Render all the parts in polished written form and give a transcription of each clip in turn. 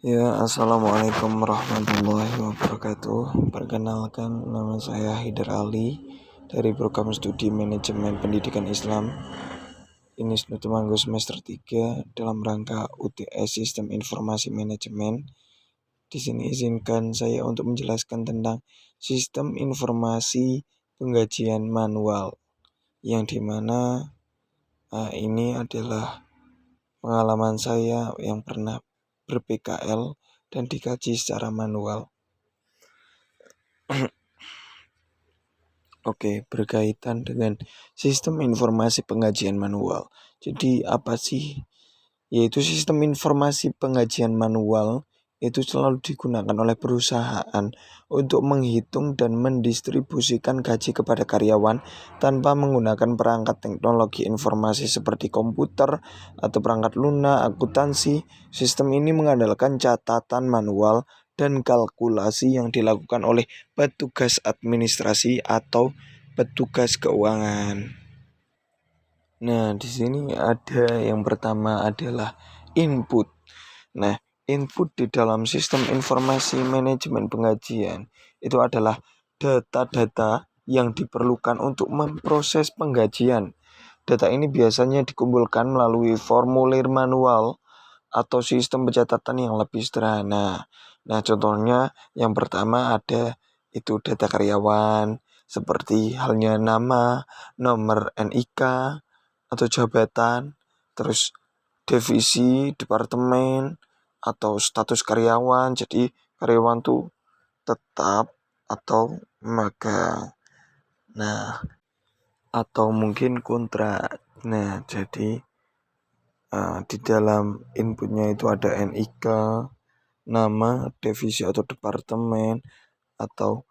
Ya, assalamualaikum warahmatullahi wabarakatuh. Perkenalkan, nama saya Hidar Ali dari program studi manajemen pendidikan Islam. Ini Temanggung semester 3 dalam rangka UTS Sistem Informasi Manajemen. Di sini izinkan saya untuk menjelaskan tentang sistem informasi penggajian manual, yang dimana ini adalah pengalaman saya yang pernah ber-PKL dan dikaji secara manual. Oke, berkaitan dengan sistem informasi penggajian manual. Jadi apa sih? Yaitu sistem informasi penggajian manual itu selalu digunakan oleh perusahaan untuk menghitung dan mendistribusikan gaji kepada karyawan tanpa menggunakan perangkat teknologi informasi seperti komputer atau perangkat lunak, akuntansi. Sistem ini mengandalkan catatan manual dan kalkulasi yang dilakukan oleh petugas administrasi atau petugas keuangan. Nah, di sini ada yang pertama adalah input. Nah, input di dalam sistem informasi manajemen penggajian itu adalah data-data yang diperlukan untuk memproses penggajian. Data ini biasanya dikumpulkan melalui formulir manual atau sistem pencatatan yang lebih sederhana. Nah, contohnya yang pertama ada itu data karyawan, seperti halnya nama, nomor NIK, atau jabatan, terus divisi, departemen, atau status karyawan. Jadi karyawan tuh tetap atau magang. Nah, atau mungkin kontrak. Nah, jadi di dalam inputnya itu ada NIK, nama, divisi atau departemen, atau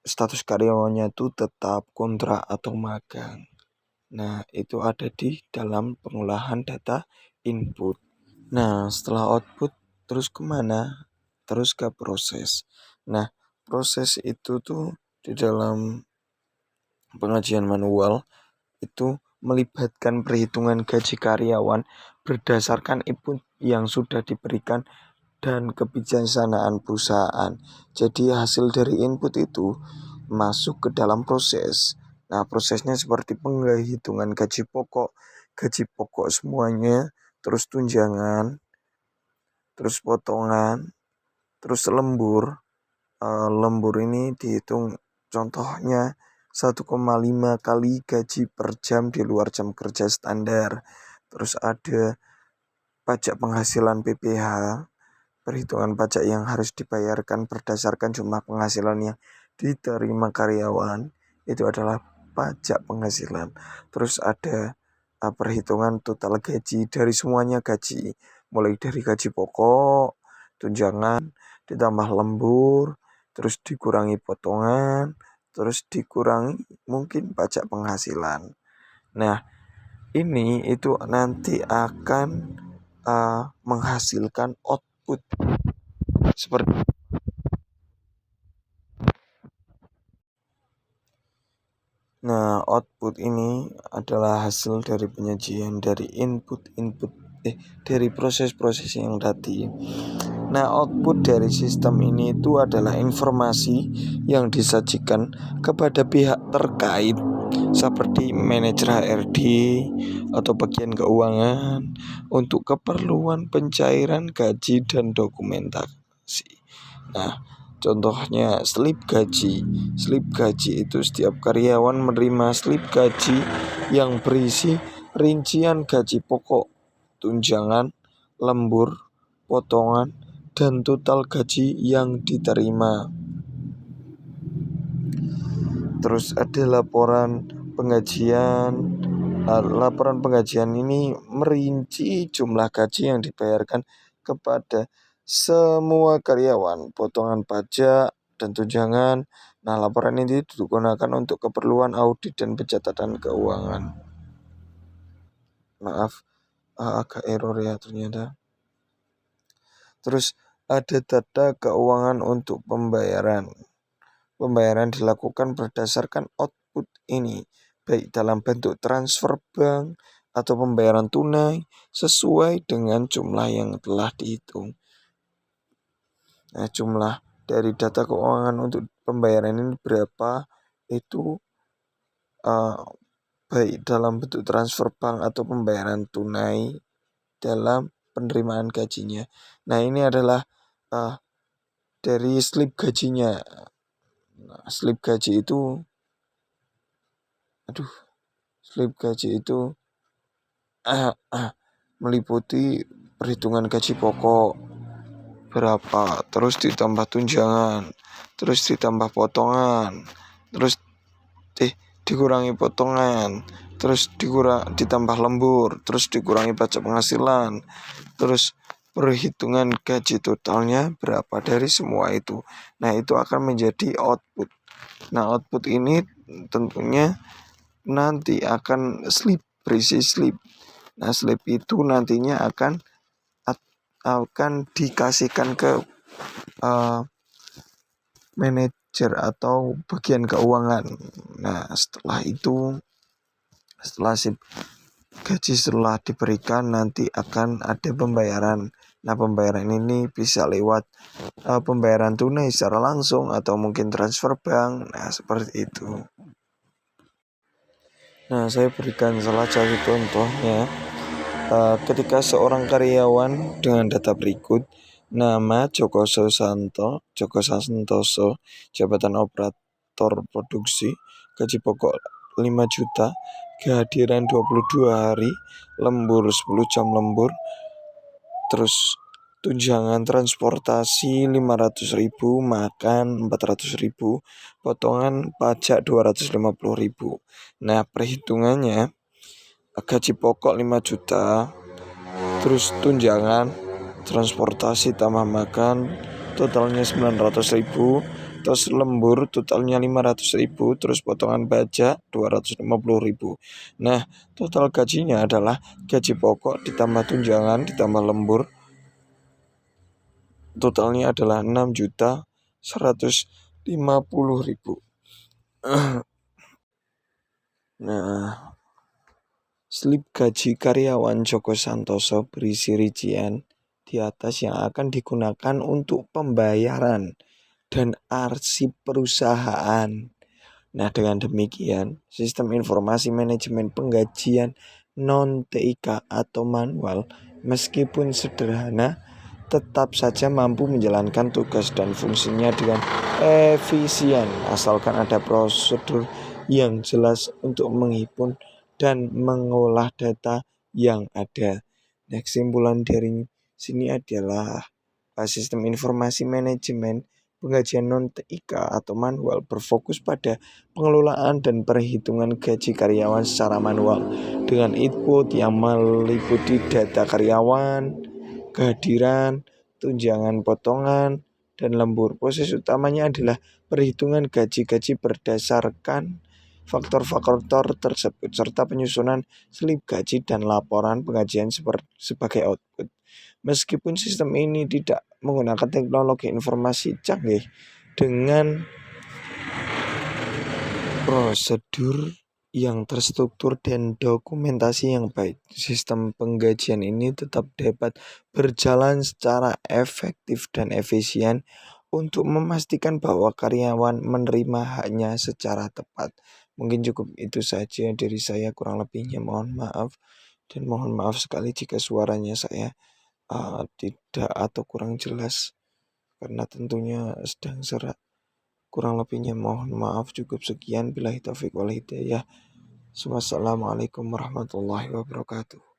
status karyawannya itu tetap, kontrak, atau magang. Nah, itu ada di dalam pengolahan data input. Nah, setelah output terus kemana? Terus ke proses. Nah, proses itu tuh di dalam pengajian manual itu melibatkan perhitungan gaji karyawan berdasarkan input yang sudah diberikan dan kebijaksanaan perusahaan. Jadi hasil dari input itu masuk ke dalam proses. Nah, prosesnya seperti penghitungan gaji pokok semuanya, terus tunjangan, terus potongan, terus lembur. Lembur ini dihitung contohnya 1,5 kali gaji per jam di luar jam kerja standar. Terus ada pajak penghasilan PPH, perhitungan pajak yang harus dibayarkan berdasarkan jumlah penghasilan yang diterima karyawan. Itu adalah pajak penghasilan. Terus ada perhitungan total gaji dari semuanya gaji. Mulai dari gaji pokok, tunjangan, ditambah lembur, terus dikurangi potongan, terus dikurangi mungkin pajak penghasilan. Nah, ini itu nanti akan menghasilkan output seperti. Nah, output ini adalah hasil dari penyajian dari dari proses-proses yang tadi. Nah, output dari sistem ini itu adalah informasi yang disajikan kepada pihak terkait seperti manajer HRD atau bagian keuangan untuk keperluan pencairan gaji dan dokumentasi. Nah, contohnya slip gaji. Slip gaji itu setiap karyawan menerima slip gaji yang berisi rincian gaji pokok, tunjangan, lembur, potongan, dan total gaji yang diterima. Terus ada laporan penggajian. Laporan penggajian ini merinci jumlah gaji yang dibayarkan kepada semua karyawan, potongan pajak, dan tunjangan. Nah, laporan ini digunakan untuk keperluan audit dan pencatatan keuangan. Maaf, agak error ya ternyata. Terus ada data keuangan untuk pembayaran. Pembayaran dilakukan berdasarkan output ini, baik dalam bentuk transfer bank atau pembayaran tunai sesuai dengan jumlah yang telah dihitung. Nah, jumlah dari data keuangan untuk pembayaran ini berapa itu baik dalam bentuk transfer bank atau pembayaran tunai dalam penerimaan gajinya. Nah, ini adalah dari slip gajinya. Nah, slip gaji itu meliputi perhitungan gaji pokok berapa, terus ditambah tunjangan, terus ditambah potongan, terus dikurangi potongan, terus ditambah lembur, terus dikurangi pajak penghasilan, terus perhitungan gaji totalnya berapa dari semua itu. Nah, itu akan menjadi output. Nah, output ini tentunya nanti akan berisi slip. Nah, slip itu nantinya akan dikasihkan ke manajer atau bagian keuangan. Nah, setelah slip gaji setelah diberikan, nanti akan ada pembayaran. Nah, pembayaran ini bisa lewat pembayaran tunai secara langsung atau mungkin transfer bank. Nah, seperti itu. Nah, saya berikan salah satu contohnya. Ketika seorang karyawan dengan data berikut: nama Joko Santoso, jabatan operator produksi, gaji pokok 5 juta, kehadiran 22 hari, lembur 10 jam lembur, terus tunjangan transportasi 500.000, makan 400.000, potongan pajak 250.000. Nah, perhitungannya gaji pokok 5 juta, terus tunjangan transportasi tambah makan totalnya 900.000, terus lembur totalnya 500.000, terus potongan pajak 250.000. Nah, total gajinya adalah gaji pokok ditambah tunjangan ditambah lembur, totalnya adalah 6.150.000. Nah, slip gaji karyawan Joko Santoso berisi rincian di atas yang akan digunakan untuk pembayaran dan arsip perusahaan. Nah, dengan demikian, sistem informasi manajemen penggajian non-TIK atau manual, meskipun sederhana, tetap saja mampu menjalankan tugas dan fungsinya dengan efisien, asalkan ada prosedur yang jelas untuk menghimpun dan mengolah data yang ada. Nah, kesimpulan dari sini adalah sistem informasi manajemen penggajian non-TIK atau manual berfokus pada pengelolaan dan perhitungan gaji karyawan secara manual dengan input yang meliputi data karyawan, kehadiran, tunjangan potongan, dan lembur. Proses utamanya adalah perhitungan gaji-gaji berdasarkan faktor-faktor tersebut serta penyusunan slip gaji dan laporan penggajian sebagai output. Meskipun sistem ini tidak menggunakan teknologi informasi canggih dengan prosedur yang terstruktur dan dokumentasi yang baik, sistem penggajian ini tetap dapat berjalan secara efektif dan efisien untuk memastikan bahwa karyawan menerima haknya secara tepat. Mungkin cukup itu saja dari saya, kurang lebihnya mohon maaf, dan mohon maaf sekali jika suaranya saya tidak atau kurang jelas karena tentunya sedang serak. Kurang lebihnya mohon maaf, cukup sekian. Billahi taufiq wal hidayah. Wassalamualaikum warahmatullahi wabarakatuh.